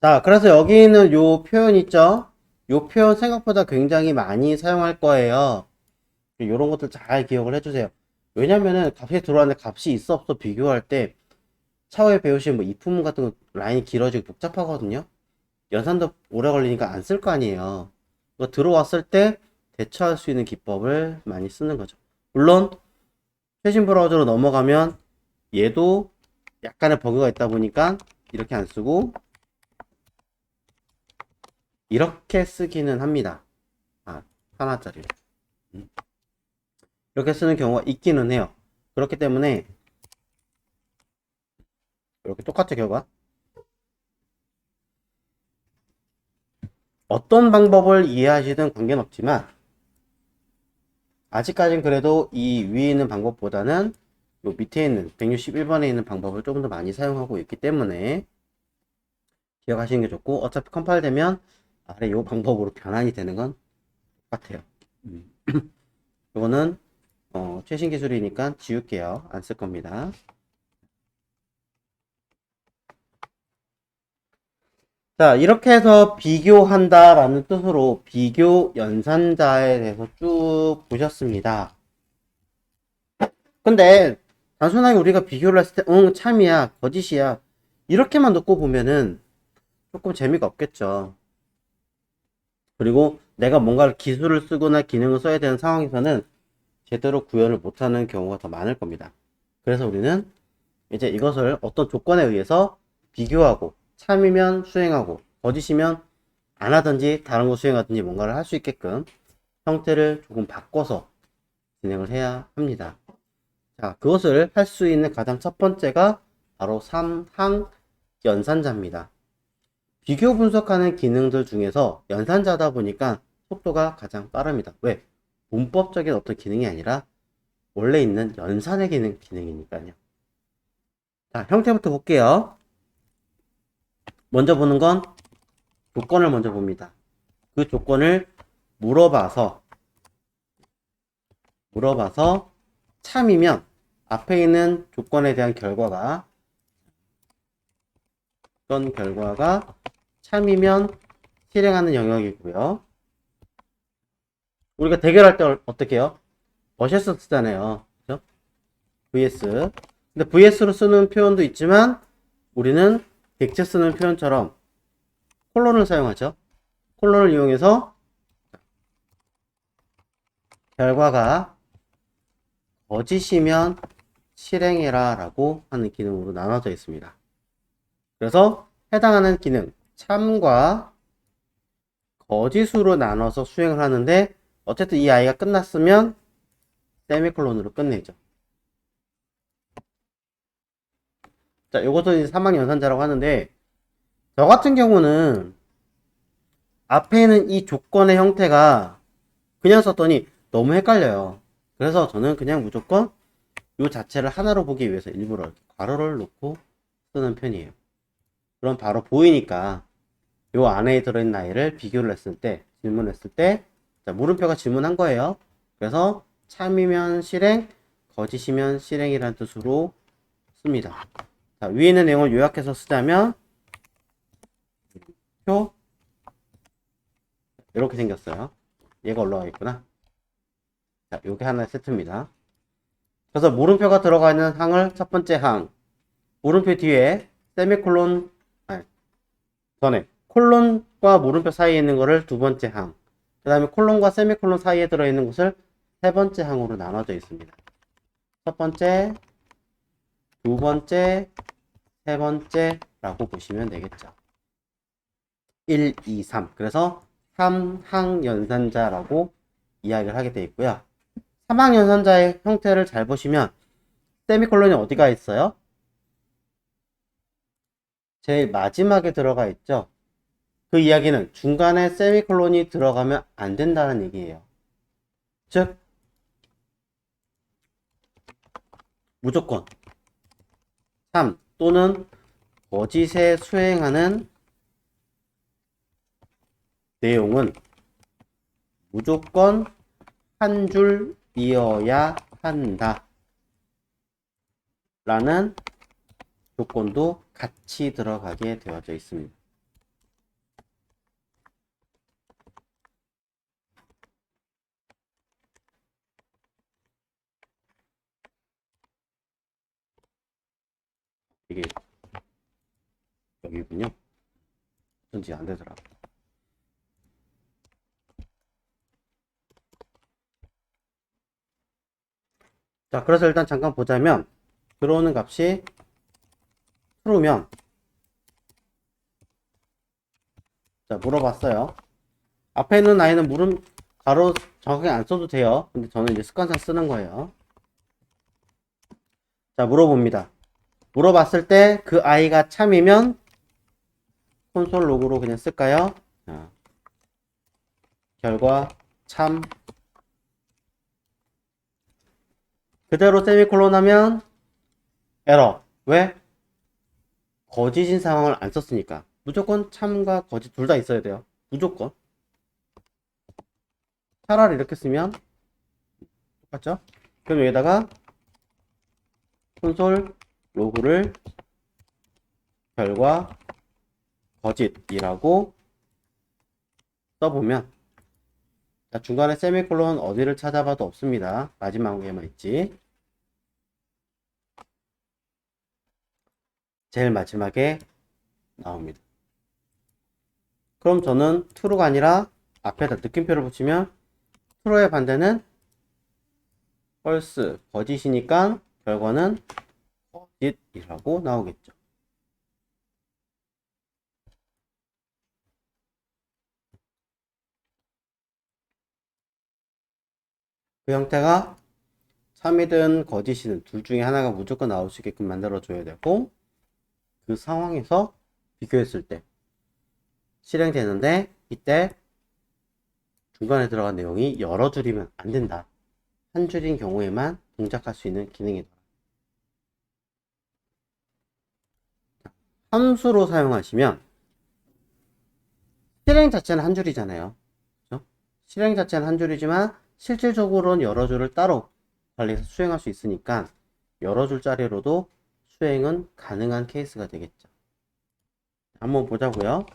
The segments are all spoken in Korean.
자, 그래서 여기 있는 요 표현 있죠? 요 표현 생각보다 굉장히 많이 사용할 거예요. 요런 것들 잘 기억을 해주세요. 왜냐면은 값이 들어왔는데 값이 있어 없어 비교할 때 차후에 배우신 뭐 이품 같은 거 라인이 길어지고 복잡하거든요. 연산도 오래 걸리니까 안 쓸 거 아니에요. 그거 들어왔을 때 대처할 수 있는 기법을 많이 쓰는 거죠. 물론 최신 브라우저로 넘어가면 얘도 약간의 버그가 있다 보니까 이렇게 안 쓰고 이렇게 쓰기는 합니다. 아, 하나짜리. 이렇게 쓰는 경우가 있기는 해요. 그렇기 때문에 이렇게 똑같은 결과 어떤 방법을 이해하시든 관계는 없지만 아직까진 그래도 이 위에 있는 방법보다는 요 밑에 있는 161번에 있는 방법을 조금 더 많이 사용하고 있기 때문에 기억하시는 게 좋고 어차피 컴파일 되면 아래 요 방법으로 변환이 되는 건 똑같아요. 이거는 최신 기술이니까 지울게요. 안 쓸 겁니다. 자, 이렇게 해서 비교한다 라는 뜻으로 비교 연산자에 대해서 쭉 보셨습니다. 근데 단순하게 우리가 비교를 했을 때 응, 참이야, 거짓이야 이렇게만 놓고 보면은 조금 재미가 없겠죠. 그리고 내가 뭔가 기술을 쓰거나 기능을 써야 되는 상황에서는 제대로 구현을 못하는 경우가 더 많을 겁니다. 그래서 우리는 이제 이것을 어떤 조건에 의해서 비교하고 참이면 수행하고 거짓이면 안 하든지 다른 거 수행하든지 뭔가를 할 수 있게끔 형태를 조금 바꿔서 진행을 해야 합니다. 자, 그것을 할 수 있는 가장 첫 번째가 바로 삼항 연산자입니다. 비교 분석하는 기능들 중에서 연산자다 보니까 속도가 가장 빠릅니다. 왜? 문법적인 어떤 기능이 아니라 원래 있는 연산의 기능이니까요. 자, 형태부터 볼게요. 먼저 보는 건 조건을 먼저 봅니다. 그 조건을 물어봐서 참이면 앞에 있는 조건에 대한 결과가 어떤 결과가 참이면 실행하는 영역이고요. 우리가 대결할 때 어떻게 해요? vs 쓰잖아요. 그죠? vs. 근데 vs로 쓰는 표현도 있지만 우리는 객체 쓰는 표현처럼 콜론을 사용하죠. 콜론을 이용해서 결과가 거짓이면 실행해라 라고 하는 기능으로 나눠져 있습니다. 그래서 해당하는 기능 참과 거짓으로 나눠서 수행을 하는데 어쨌든 이 아이가 끝났으면 세미콜론으로 끝내죠. 자, 요것도 이제 사막 연산자라고 하는데 저 같은 경우는 앞에 있는 이 조건의 형태가 그냥 썼더니 너무 헷갈려요. 그래서 저는 그냥 무조건 요 자체를 하나로 보기 위해서 일부러 이렇게 괄호를 놓고 쓰는 편이에요. 그럼 바로 보이니까 요 안에 들어있는 아이를 비교를 했을 때, 질문했을 때, 자, 물음표가 질문한 거예요. 그래서 참이면 실행, 거짓이면 실행이라는 뜻으로 씁니다. 자, 위에 있는 내용을 요약해서 쓰자면 표 이렇게 생겼어요. 얘가 올라와 있구나. 자, 요게 하나의 세트입니다. 그래서 물음표가 들어가 있는 항을 첫 번째 항, 물음표 뒤에 세미콜론, 아니, 전에 콜론과 물음표 사이에 있는 거를 두 번째 항, 그 다음에 콜론과 세미콜론 사이에 들어있는 것을 세 번째 항으로 나눠져 있습니다. 첫 번째, 두 번째, 세 번째라고 보시면 되겠죠. 1, 2, 3. 그래서 3항 연산자라고 이야기를 하게 되어 있고요. 3항 연산자의 형태를 잘 보시면 세미콜론이 어디가 있어요? 제일 마지막에 들어가 있죠. 그 이야기는 중간에 세미콜론이 들어가면 안 된다는 얘기예요. 즉 무조건 3 또는 거짓에 수행하는 내용은 무조건 한 줄이어야 한다 라는 조건도 같이 들어가게 되어져 있습니다. 이게 여기군요. 어쩐지 안 되더라. 자, 그래서 일단 잠깐 보자면 들어오는 값이 true면, 자, 물어봤어요. 앞에 있는 i는 물음 바로 정확하게 안 써도 돼요. 근데 저는 이제 습관상 쓰는 거예요. 자, 물어봅니다. 물어봤을 때 그 i가 참이면 콘솔 로그로 그냥 쓸까요? 자, 결과 참. 그대로 세미콜론 하면 에러. 왜? 거짓인 상황을 안 썼으니까. 무조건 참과 거짓 둘 다 있어야 돼요. 무조건. 차라리 이렇게 쓰면 똑같죠? 그럼 여기다가 콘솔 로그를 결과 거짓이라고 써보면, 자, 중간에 세미콜론 어디를 찾아봐도 없습니다. 마지막에만 있지. 제일 마지막에 나옵니다. 그럼 저는 true가 아니라 앞에다 느낌표를 붙이면 true의 반대는 false, 거짓이니까 결과는 거짓이라고 나오겠죠. 그 형태가 참이든 거짓이든 둘 중에 하나가 무조건 나올 수 있게끔 만들어 줘야 되고, 그 상황에서 비교했을 때 실행되는데, 이때 중간에 들어간 내용이 여러 줄이면 안 된다. 한 줄인 경우에만 동작할 수 있는 기능이다. 함수로 사용하시면 실행 자체는 한 줄이잖아요. 그렇죠? 실행 자체는 한 줄이지만 실질적으로는 여러 줄을 따로 관리해서 수행할 수 있으니까 여러 줄짜리로도 수행은 가능한 케이스가 되겠죠. 한번 보자고요.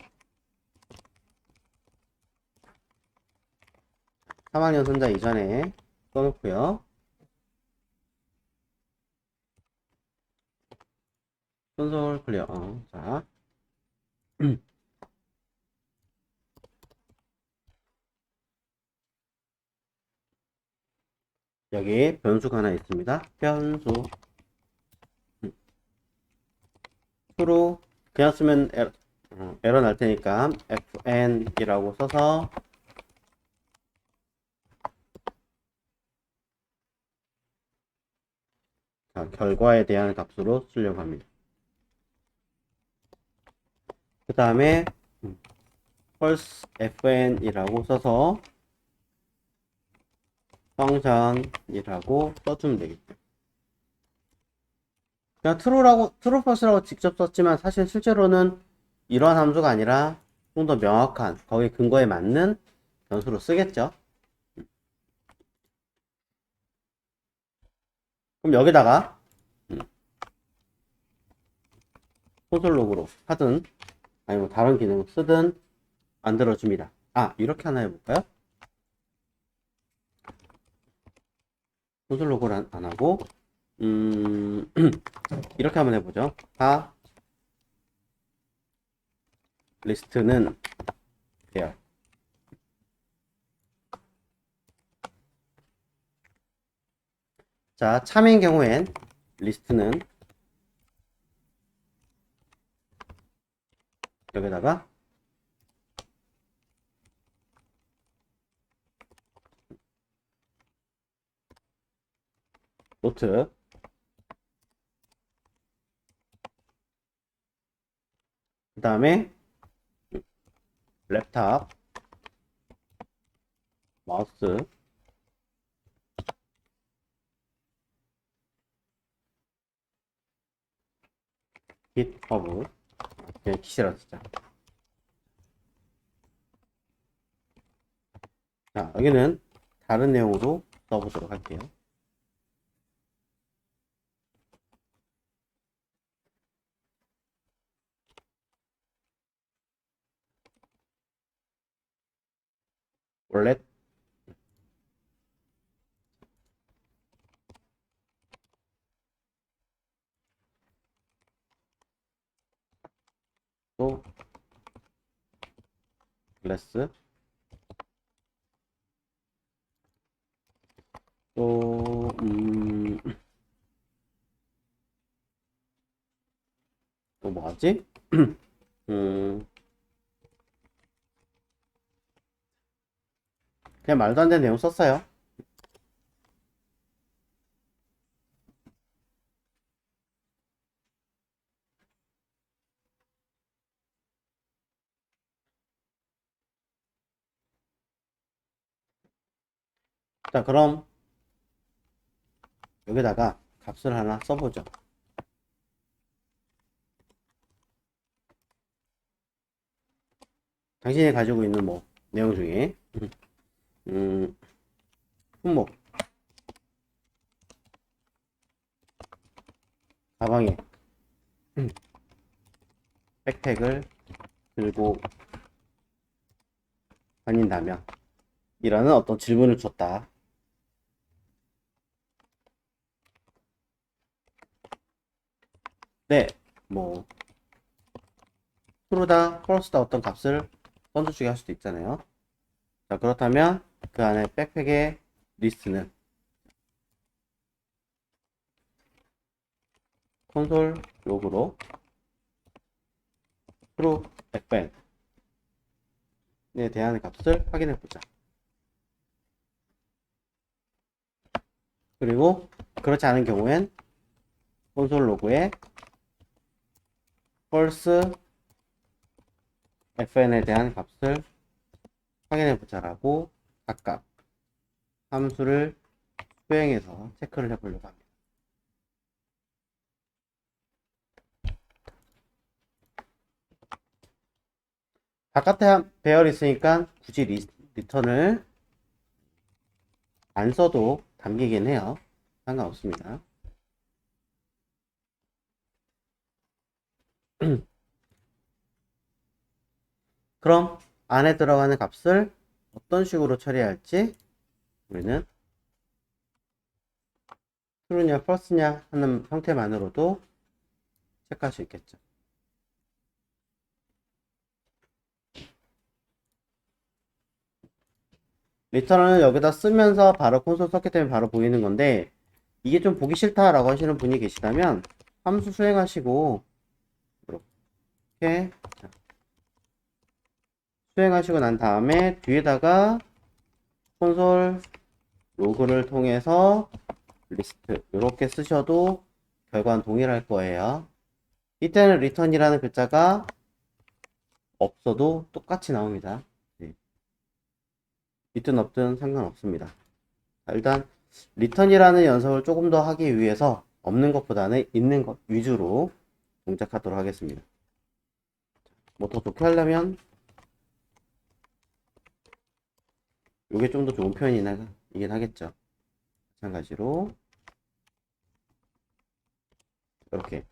3학년 손자 이전에 써놓고요. 콘솔 클리어. 자. 여기 변수가 하나 있습니다. 변수. 프로 그냥 쓰면 에러 날 테니까 fn이라고 써서 자, 결과에 대한 값으로 쓰려고 합니다. 그 다음에 false fn이라고 써서 펑션이라고 써주면 되겠죠. 그냥 true false라고 직접 썼지만 사실 실제로는 이러한 함수가 아니라 좀 더 명확한 거기 근거에 맞는 변수로 쓰겠죠. 그럼 여기다가 콘솔 로그로 하든 아니면 다른 기능을 쓰든 만들어줍니다. 이렇게 하나 해볼까요? 콘솔 로그를 안 하고 이렇게 한번 해보죠. 다 리스트는 돼요. 자, 참인 경우엔 리스트는 여기다가 노트 그 다음에 랩탑 마우스 깃허브 그냥 깃이라 쓰자. 자, 여기는 다른 내용으로 써보도록 할게요. 원래 또 클래스, 또 또 뭐하지? 음, 그냥 말도 안 되는 내용 썼어요. 자, 그럼 여기다가 값을 하나 써보죠. 당신이 가지고 있는 뭐 내용 중에 음, 품목, 가방에 백팩을 들고 다닌다면 이라는 어떤 질문을 줬다. 네, 뭐 true다, false다 어떤 값을 던져주게 할 수도 있잖아요. 자, 그렇다면 그 안에 백팩의 리스트는 콘솔 로그로 true, 백팩에 대한 값을 확인해 보자. 그리고 그렇지 않은 경우엔 콘솔 로그에 false fn에 대한 값을 확인해 보자라고 각각 함수를 수행해서 체크를 해보려고 합니다. 바깥에 배열이 있으니까 굳이 리턴을 안 써도 담기긴 해요. 상관없습니다. 그럼 안에 들어가는 값을 어떤 식으로 처리할지 우리는 true냐 false냐 하는 형태만으로도 체크할 수 있겠죠. 리턴을 여기다 쓰면서 바로 콘솔 썼기 때문에 바로 보이는 건데 이게 좀 보기 싫다라고 하시는 분이 계시다면 함수 수행하시고 이렇게 수행하시고 난 다음에 뒤에다가 콘솔 로그를 통해서 리스트 이렇게 쓰셔도 결과는 동일할 거예요. 이때는 return이라는 글자가 없어도 똑같이 나옵니다. 네. 있든 없든 상관없습니다. 자, 일단 return이라는 연습을 조금 더 하기 위해서 없는 것보다는 있는 것 위주로 동작하도록 하겠습니다. 뭐 더 좋게 하려면 이게 좀 더 좋은 표현이긴 하겠죠. 마찬가지로 이렇게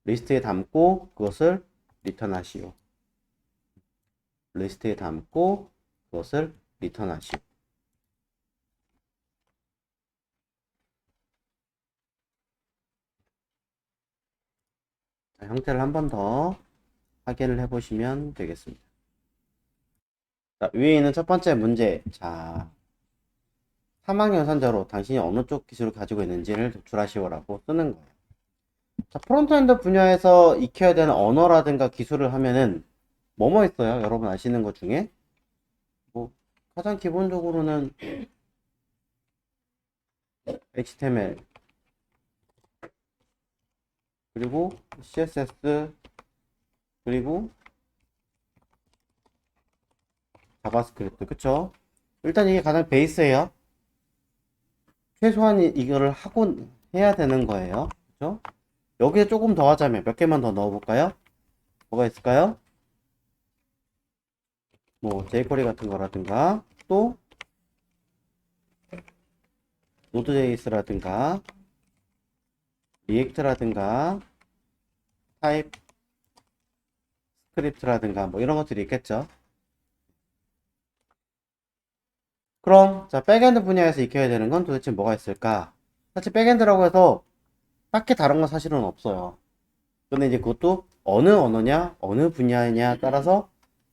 리스트에 담고 그것을 리턴하시오. 리스트에 담고 그것을 리턴하시오. 자, 형태를 한 번 더 확인을 해보시면 되겠습니다. 자, 위에 있는 첫 번째 문제. 자, 사망연산자로 당신이 어느 쪽 기술을 가지고 있는지를 도출하시오라고 쓰는 거예요. 자, 프론트엔드 분야에서 익혀야 되는 언어라든가 기술을 하면은 뭐뭐 있어요? 여러분 아시는 것 중에 뭐 가장 기본적으로는 HTML 그리고 CSS 그리고 자바스크립트 그쵸? 일단 이게 가장 베이스예요. 최소한 이거를 하고 해야 되는 거예요. 그쵸? 여기에 조금 더 하자면 몇 개만 더 넣어볼까요? 뭐가 있을까요? 뭐 jQuery 같은 거라든가 또 노드.js라든가 리액트라든가 타입 스크립트라든가 뭐 이런 것들이 있겠죠. 그럼 자 백엔드 분야에서 익혀야 되는 건 도대체 뭐가 있을까? 사실 백엔드라고 해서 딱히 다른 건 사실은 없어요. 근데 이제 그것도 어느 언어냐, 어느 분야냐 따라서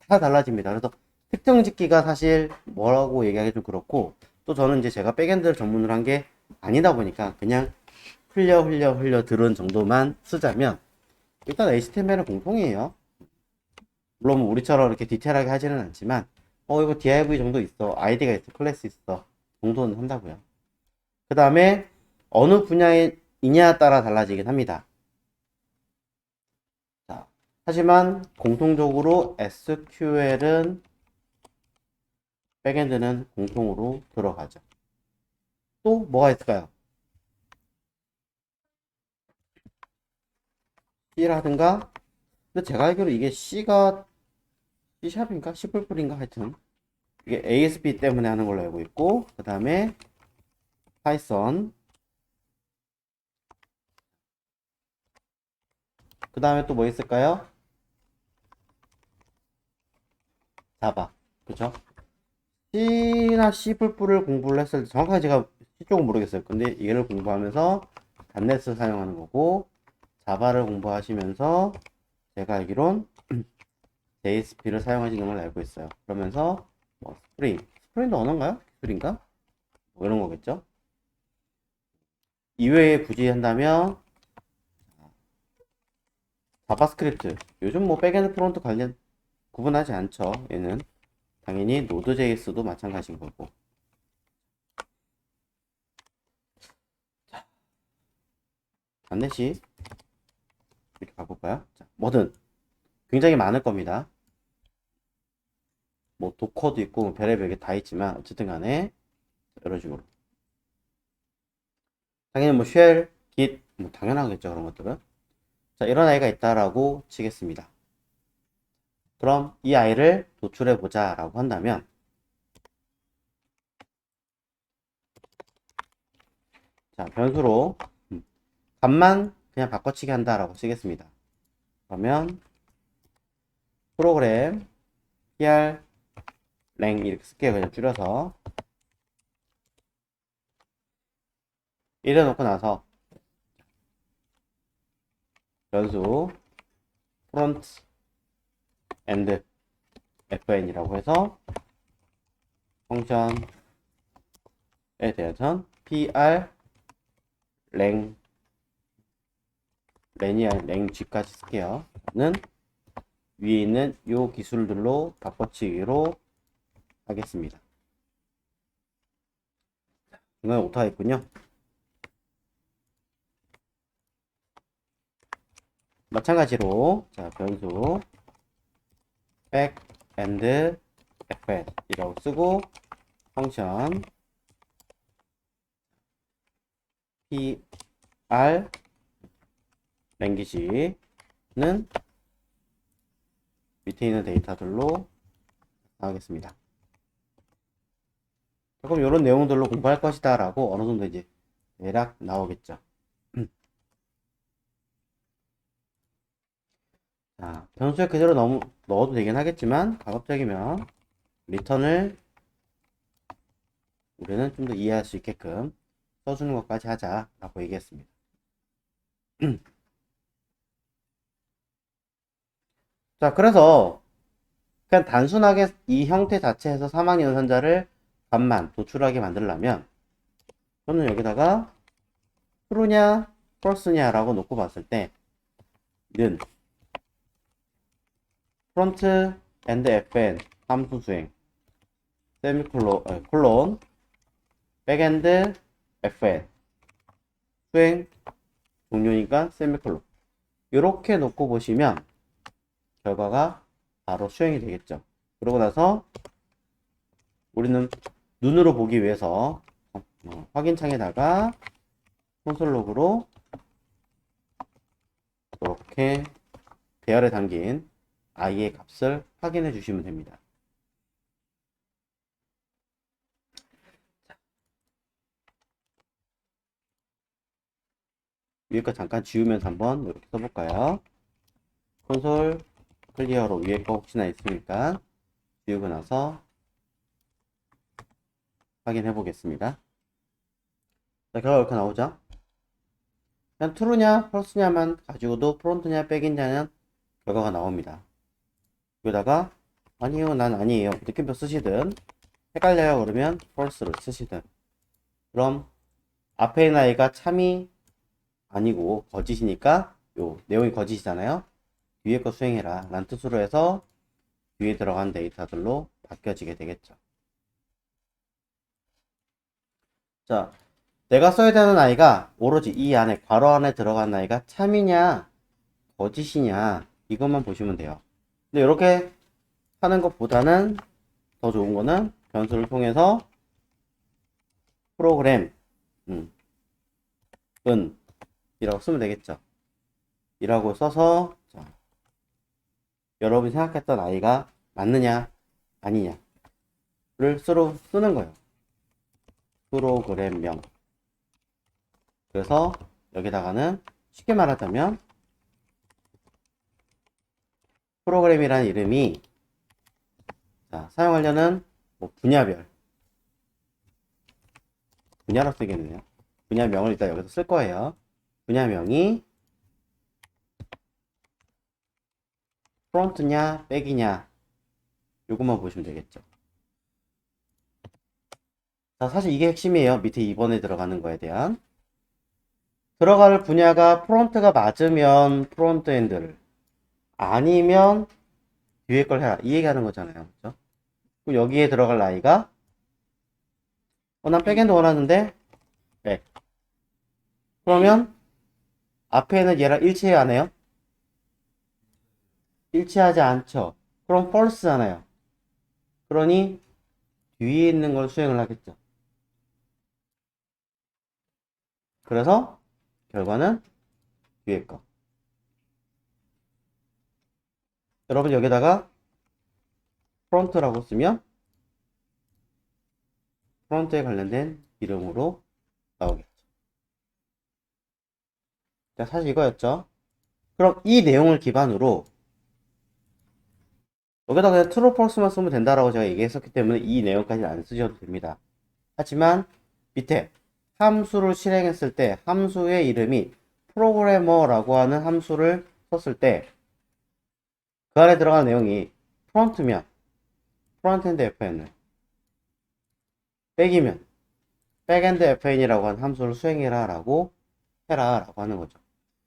다 달라집니다. 그래서 특정 짓기가 사실 뭐라고 얘기하기 좀 그렇고, 또 저는 이제 제가 백엔드를 전문으로 한 게 아니다 보니까 그냥 흘려 들은 정도만 쓰자면, 일단 HTML은 공통이에요. 물론 뭐 우리처럼 이렇게 디테일하게 하지는 않지만, 이거 div 정도 있어, id가 있어, 클래스 있어 정도는 한다고요. 그 다음에 어느 분야이냐에 따라 달라지긴 합니다. 자, 하지만 공통적으로 SQL은 백엔드는 공통으로 들어가죠. 또 뭐가 있을까요? C라든가, 근데 제가 알기로 이게 C가 C샵인가? C++인가? 하여튼 이게 ASP 때문에 하는 걸로 알고 있고, 그 다음에 파이썬, 그 다음에 또 뭐 있을까요? 자바. 그죠? C나 C++를 공부를 했을 때, 정확하게 제가 C 쪽은 모르겠어요. 근데 이거를 공부하면서 단넷을 사용하는 거고, 자바를 공부하시면서 제가 알기론 JSP를 사용하시는 걸 알고 있어요. 그러면서 뭐 스프링도 언어인가요? 기술인가? 뭐 이런 거겠죠? 이외에 굳이 한다면 자바스크립트. 요즘 뭐 백엔드 프론트 관련 구분하지 않죠. 얘는 당연히 노드.js도 마찬가지인 거고. 단넷이 이렇게 바꿀까요? 자, 뭐든 굉장히 많을 겁니다. 뭐 도커도 있고 뭐 별의별 게 다 있지만 어쨌든 간에 이런 식으로. 당연히 뭐 쉘, git 뭐 당연하겠죠, 그런 것들은. 자, 이런 아이가 있다라고 치겠습니다. 그럼 이 아이를 도출해 보자라고 한다면, 자, 변수로 값만 그냥 바꿔치기 한다라고 쓰겠습니다. 그러면 프로그램 PR 랭 이렇게 쓸게요. 그냥 줄여서 이래 놓고 나서 변수 프론트 엔드 fn이라고 해서 펑션에 대해선 PR 랭 랭이야 랭g까지 쓸게요. 는 위에 있는 요 기술들로 바꿔치기로 하겠습니다. 이건 오타가 있군요. 마찬가지로 자, 변수 back and fn 이라고 쓰고 펑션 pr 랭귀지는 밑에 있는 데이터들로 나가겠습니다. 그럼 이런 내용들로 공부할 것이다 라고 어느 정도 이제 대략 나오겠죠. 자, 변수에 그대로 넣어도 되긴 하겠지만 가급적이면 리턴을 우리는 좀 더 이해할 수 있게끔 써주는 것까지 하자 라고 얘기했습니다. 자, 그래서 그냥 단순하게 이 형태 자체에서 사망 연산자를 값만 도출하게 만들려면 저는 여기다가 true냐 false냐 라고 놓고 봤을 때는 front and fn 함수 수행 세미콜론 백엔드 fn 수행 종료니까 세미콜론 이렇게 놓고 보시면 결과가 바로 수행이 되겠죠. 그러고 나서 우리는 눈으로 보기 위해서 확인창에다가 콘솔 로그로 이렇게 배열에 담긴 i의 값을 확인해 주시면 됩니다. 위에 거 잠깐 지우면서 한번 이렇게 써볼까요? 콘솔 클리어로 위에 거 혹시나 있으니까 지우고 나서 확인해 보겠습니다. 자, 결과 이렇게 나오죠? 그냥 true냐 false냐만 가지고도 프론트냐 백이냐는 결과가 나옵니다. 여기다가 아니요, 난 아니에요. 느낌표 쓰시든, 헷갈려요. 그러면 false를 쓰시든. 그럼 앞에 있는 아이가 참이 아니고 거짓이니까 요 내용이 거짓이잖아요. 뒤에 거 수행해라 라는 뜻으로 해서 뒤에 들어간 데이터들로 바뀌어지게 되겠죠. 자, 내가 써야 되는 아이가 오로지 이 안에 괄호 안에 들어간 아이가 참이냐 거짓이냐 이것만 보시면 돼요. 근데 이렇게 하는 것보다는 더 좋은 거는 변수를 통해서 프로그램 은 이라고 쓰면 되겠죠. 이라고 써서 자, 여러분이 생각했던 아이가 맞느냐 아니냐를 서로 쓰는 거예요. 프로그램명. 그래서 여기다가는 쉽게 말하자면 프로그램이라는 이름이 자, 사용하려는 뭐 분야별 분야로 쓰겠네요. 분야명을 일단 여기서 쓸 거예요. 분야명이 프론트냐 백이냐 요것만 보시면 되겠죠. 자, 사실 이게 핵심이에요. 밑에 2번에 들어가는 거에 대한 들어갈 분야가 프론트가 맞으면 프론트엔드를 아니면 뒤에 걸 해라 이 얘기하는 거잖아요. 그렇죠? 그럼 여기에 들어갈 아이가 난 백엔드 원하는데 백 그러면 앞에는 얘랑 일치해야 하네요. 일치하지 않죠. 그럼 false잖아요. 그러니 뒤에 있는 걸 수행을 하겠죠. 그래서 결과는 뒤에 거. 여러분 여기다가 프론트라고 쓰면 프론트에 관련된 이름으로 나오겠죠. 자, 사실 이거였죠. 그럼 이 내용을 기반으로 여기다가 그냥 true, false만 쓰면 된다라고 제가 얘기했었기 때문에 이 내용까지는 안 쓰셔도 됩니다. 하지만 밑에 함수를 실행했을 때 함수의 이름이 프로그래머라고 하는 함수를 썼을 때 그 안에 들어가는 내용이 프론트면 프론트엔드 fn을 백이면 백엔드 fn이라고 하는 함수를 수행해라 라고 해라 라고 하는 거죠.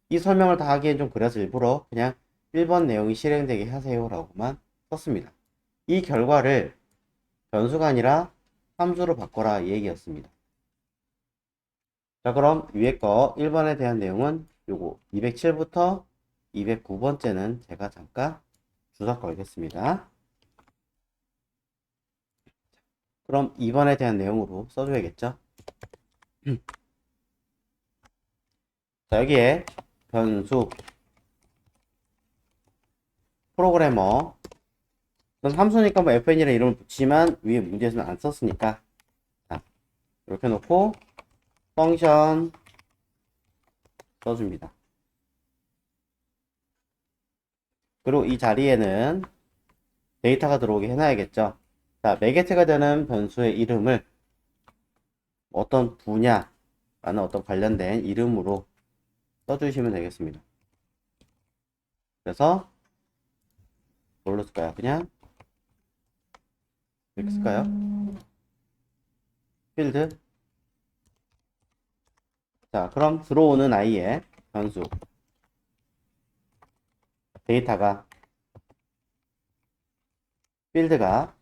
이 설명을 다 하기엔 좀 그래서 일부러 그냥 1번 내용이 실행되게 하세요 라고만 썼습니다. 이 결과를 변수가 아니라 함수로 바꿔라 이 얘기였습니다. 자, 그럼 위에 거 1번에 대한 내용은 요거 207부터 209번째는 제가 잠깐 주석 걸겠습니다. 그럼 2번에 대한 내용으로 써줘야겠죠? 자, 여기에 변수 프로그래머 넌 함수니까 뭐 fn이라는 이름을 붙이지만 위에 문제에서는 안 썼으니까 자, 이렇게 놓고 펑션 써줍니다. 그리고 이 자리에는 데이터가 들어오게 해놔야겠죠. 자, 매개체가 되는 변수의 이름을 어떤 분야라는 어떤 관련된 이름으로 써주시면 되겠습니다. 그래서 뭘로 쓸까요? 그냥 이렇게 쓸까요? 필드. 자, 그럼 들어오는 아이의 변수 데이터가 필드가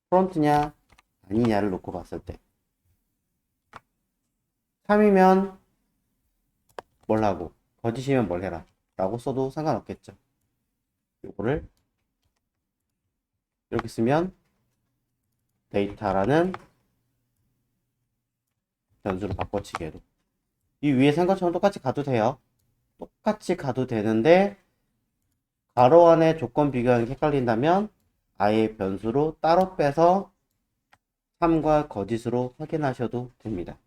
프론트냐 아니냐를 놓고 봤을 때 3이면 뭘 하고 거짓이면 뭘 해라 라고 써도 상관없겠죠. 요거를 이렇게 쓰면 데이터라는 변수로 바꿔치기해도 이 위에 센 것처럼 똑같이 가도 돼요. 똑같이 가도 되는데 괄호 안에 조건 비교하는 게 헷갈린다면 아예 변수로 따로 빼서 3과 거짓으로 확인하셔도 됩니다.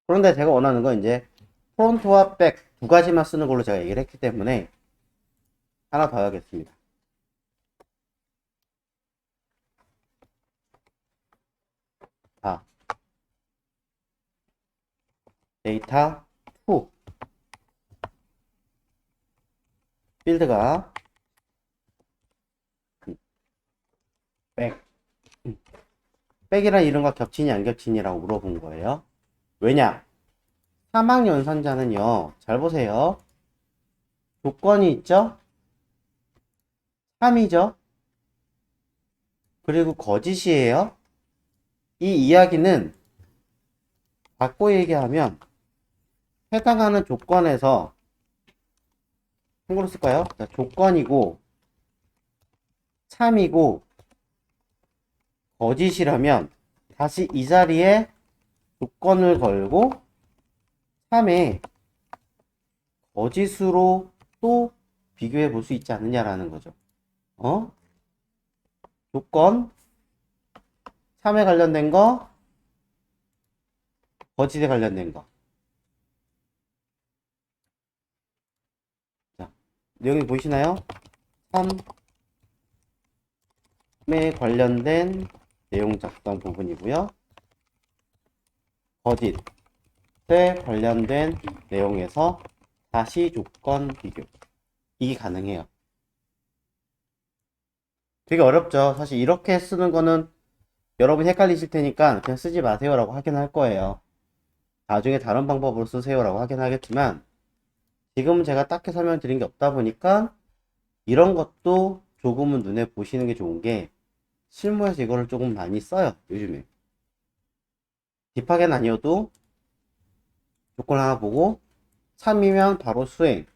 그런데 제가 원하는 건 이제 프론트와 백 두 가지만 쓰는 걸로 제가 얘기를 했기 때문에 하나 더 하겠습니다. 자, 데이터 2 필드가 백. 백이란 이름과 겹치니 안 겹치니라고 물어본 거예요. 왜냐? 사막 연산자는요, 잘 보세요. 조건이 있죠? 3이죠? 그리고 거짓이에요. 이 이야기는 바꿔 얘기하면 해당하는 조건에서 한글로 쓸까요? 자, 조건이고 참이고 거짓이라면 다시 이 자리에 조건을 걸고 참에 거짓으로 또 비교해 볼 수 있지 않느냐라는 거죠. 조건, 참에 관련된 거, 거짓에 관련된 거. 자, 여기 보이시나요? 참에 관련된 내용 작성 부분이고요. 거짓에 관련된 내용에서 다시 조건 비교. 이게 가능해요. 되게 어렵죠. 사실 이렇게 쓰는 거는 여러분이 헷갈리실 테니까 그냥 쓰지 마세요라고 하긴 할 거예요. 나중에 다른 방법으로 쓰세요라고 하긴 하겠지만 지금은 제가 딱히 설명드린 게 없다 보니까 이런 것도 조금은 눈에 보시는 게 좋은 게 실무에서 이거를 조금 많이 써요. 요즘에 딥하게는 아니어도 조건 하나 보고 참이면 바로 수행,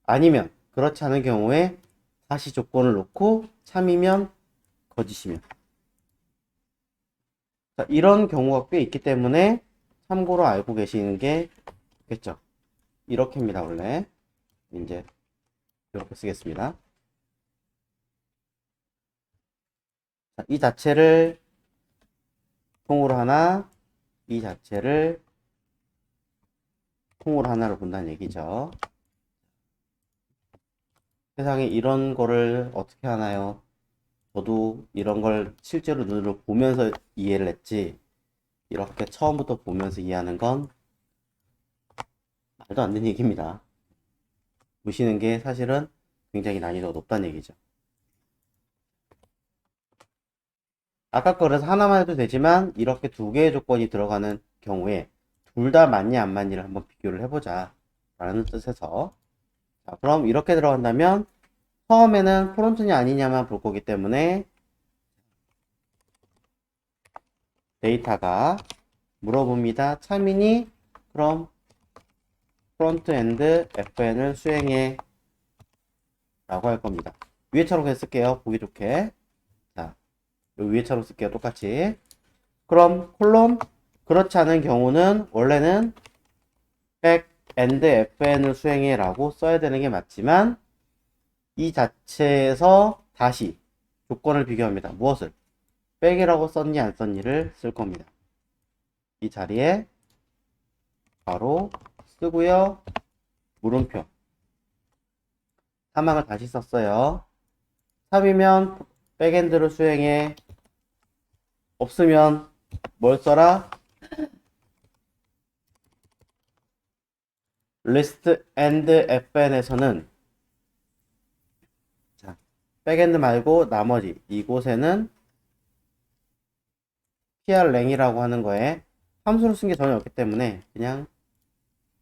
아니면 그렇지 않은 경우에 다시 조건을 놓고 참이면 거짓이면, 자, 이런 경우가 꽤 있기 때문에 참고로 알고 계시는 게 좋겠죠. 이렇게입니다. 원래 이제 이렇게 쓰겠습니다. 자, 이 자체를 통으로 하나, 이 자체를 통으로 하나를 본다는 얘기죠. 세상에 이런 거를 어떻게 하나요? 저도 이런 걸 실제로 눈으로 보면서 이해를 했지, 이렇게 처음부터 보면서 이해하는 건 말도 안 되는 얘기입니다. 보시는 게 사실은 굉장히 난이도가 높다는 얘기죠. 아까 거라서 하나만 해도 되지만 이렇게 두 개의 조건이 들어가는 경우에 둘 다 맞니 안 맞니를 한번 비교를 해보자 라는 뜻에서, 자, 그럼 이렇게 들어간다면 처음에는 프론트냐 아니냐만 볼 거기 때문에 데이터가 물어봅니다. 참이니? 그럼 프론트 엔드 FN을 수행해 라고 할 겁니다. 위에처럼 그냥 쓸게요. 보기 좋게. 자, 여기 위에처럼 쓸게요. 똑같이. 그럼 콜론, 그렇지 않은 경우는 원래는 back and fn을 수행해 라고 써야 되는 게 맞지만 이 자체에서 다시 조건을 비교합니다. 무엇을? back이라고 썼니 안 썼니를 쓸 겁니다. 이 자리에 바로 쓰고요. 물음표. 사망을 다시 썼어요. 3이면 백엔드를 수행해. 없으면 뭘 써라? list and fn에서는 자, 백엔드 말고 나머지 이곳에는 pr랭이라고 하는 거에 함수를 쓴 게 전혀 없기 때문에 그냥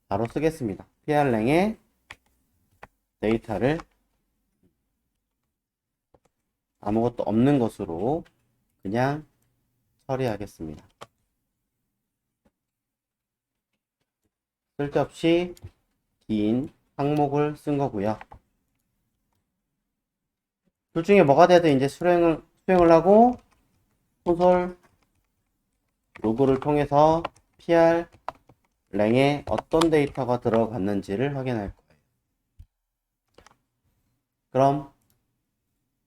바로 쓰겠습니다. pr랭에 데이터를 아무것도 없는 것으로 그냥 처리하겠습니다. 쓸데없이 긴 항목을 쓴 거고요. 둘 중에 뭐가 돼도 이제 수행을 하고 콘솔 로그를 통해서 PR 랭에 어떤 데이터가 들어갔는지를 확인할 거예요. 그럼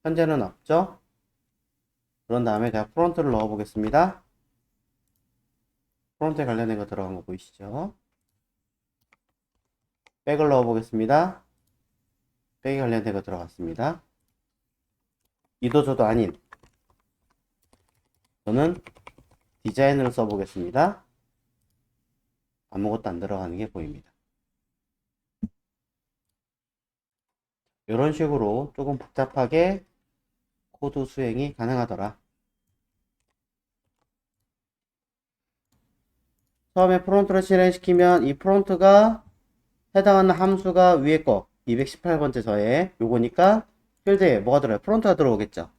현재는 없죠? 그런 다음에 제가 프론트를 넣어 보겠습니다. 프론트에 관련된 거 들어간 거 보이시죠? 백을 넣어 보겠습니다. 빼기 관련된 거 들어갔습니다. 이도저도 아닌 저는 디자인을 써보겠습니다. 아무것도 안 들어가는 게 보입니다. 이런 식으로 조금 복잡하게 코드 수행이 가능하더라. 처음에 프론트를 실행시키면 이 프론트가 해당하는 함수가 위에 거 218번째 저에 요거니까 필드에 뭐가 들어요? 프론트가 들어오겠죠.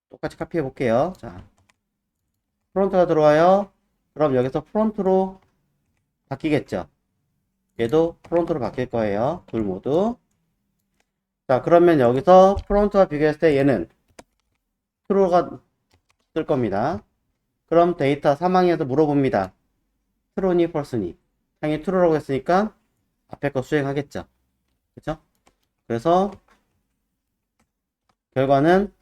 똑같이 카피해 볼게요. 자, 프론트가 들어와요. 그럼 여기서 프론트로 바뀌겠죠. 얘도 프론트로 바뀔 거예요. 둘 모두. 자, 그러면 여기서 프론트와 비교했을 때 얘는 true가 뜰 겁니다. 그럼 데이터 사망에서 물어봅니다. true니 false니? 당연히 true라고 했으니까 앞에 거 수행하겠죠. 그쵸? 그래서 결과는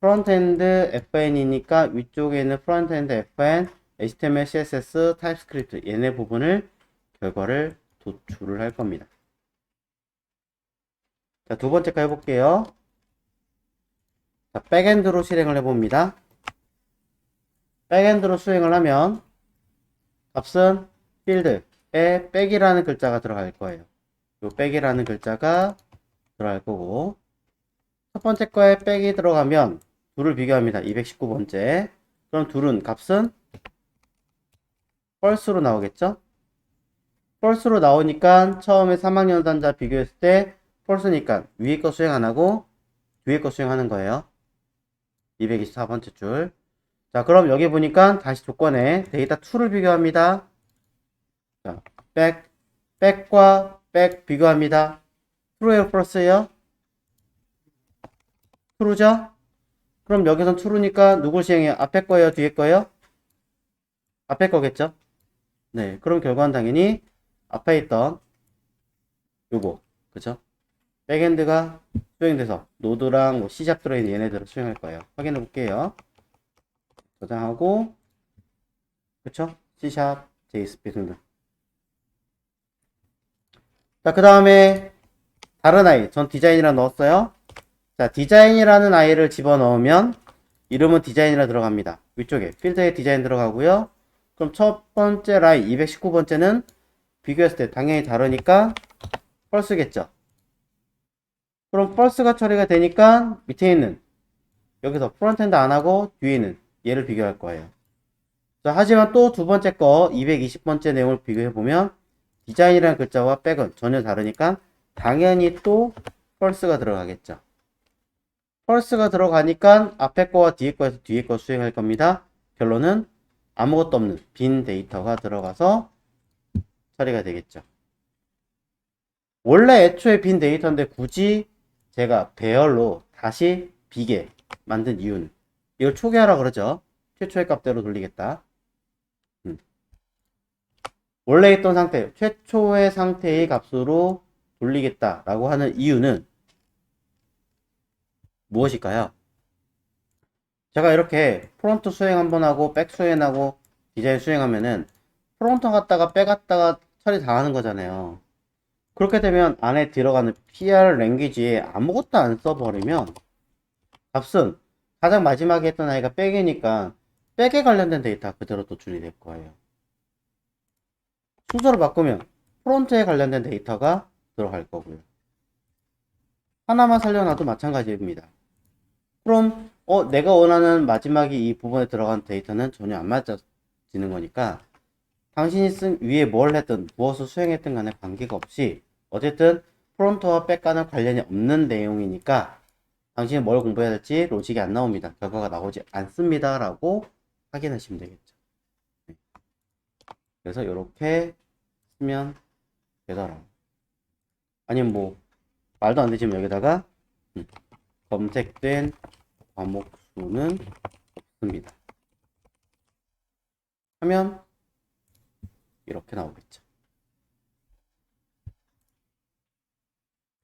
프론트엔드 fn이니까 위쪽에 있는 프론트엔드 fn, HTML, CSS, 타입스크립트 얘네 부분을 결과를 도출을 할 겁니다. 자, 두 번째 거 해볼게요. 자, 백엔드로 실행을 해봅니다. 백엔드로 수행을 하면 값은 필드에 백이라는 글자가 들어갈 거예요. 요 백이라는 글자가 들어갈 거고 첫 번째 거에 백이 들어가면 둘을 비교합니다. 219번째. 그럼 둘은 값은 false로 나오겠죠? false로 나오니까 처음에 3학년 단자 비교했을 때 false니까 위에 거 수행 안 하고 뒤에 거 수행하는 거예요. 224번째 줄. 자, 그럼 여기 보니까 다시 조건에 데이터 2를 비교합니다. 자, 백과 백 비교합니다. true예요, false예요? true죠? 그럼 여기선 true니까 누굴 시행해요? 앞에 거예요, 뒤에 거예요? 앞에 거겠죠? 네, 그럼 결과는 당연히 앞에 있던 요거, 그죠? 백엔드가 수행돼서 노드랑 뭐 C# 들어있는 얘네들을 수행할 거예요. 확인해 볼게요. 저장하고, 그쵸? C#, JSP 등등. 자, 그 다음에 다른 아이, 전 디자인이라 넣었어요. 자, 디자인이라는 아이를 집어넣으면 이름은 디자인이라 들어갑니다. 위쪽에 필드에 디자인 들어가고요. 그럼 첫 번째 라인 219번째는 비교했을 때 당연히 다르니까 false겠죠. 그럼 false가 처리가 되니까 밑에 있는 여기서 프론트엔드 안 하고 뒤에 있는 얘를 비교할 거예요. 자, 하지만 또 두 번째 거 220번째 내용을 비교해 보면 디자인이라는 글자와 백은 전혀 다르니까 당연히 또 false가 들어가겠죠. false가 들어가니까 앞에 거와 뒤에 거에서 뒤에 거 수행할 겁니다. 결론은 아무것도 없는 빈 데이터가 들어가서 처리가 되겠죠. 원래 애초에 빈 데이터인데 굳이 제가 배열로 다시 비게 만든 이유는 이걸 초기화라 그러죠. 최초의 값대로 돌리겠다. 원래 있던 상태, 최초의 상태의 값으로 돌리겠다라고 하는 이유는 무엇일까요? 제가 이렇게 프론트 수행 한번 하고 백 수행하고 디자인 수행하면은 프론트 갔다가 백 갔다가 처리 다 하는 거잖아요. 그렇게 되면 안에 들어가는 PR 랭귀지에 아무것도 안 써버리면 값은 가장 마지막에 했던 아이가 백이니까 백에 관련된 데이터 그대로 도출이 될 거예요. 순서를 바꾸면 프론트에 관련된 데이터가 들어갈 거고요. 하나만 살려놔도 마찬가지입니다. 그럼 내가 원하는 마지막에 이 부분에 들어간 데이터는 전혀 안 맞아지는 거니까 당신이 쓴 위에 뭘 했든 무엇을 수행했든 간에 관계가 없이 어쨌든 프론트와 백과는 관련이 없는 내용이니까 당신이 뭘 공부해야 될지 로직이 안 나옵니다. 결과가 나오지 않습니다. 라고 확인하시면 되겠죠. 그래서 이렇게 쓰면 되더라고요. 아니면 뭐 말도 안 되지만 여기다가 검색된 과목 수는 없습니다. 하면 이렇게 나오겠죠.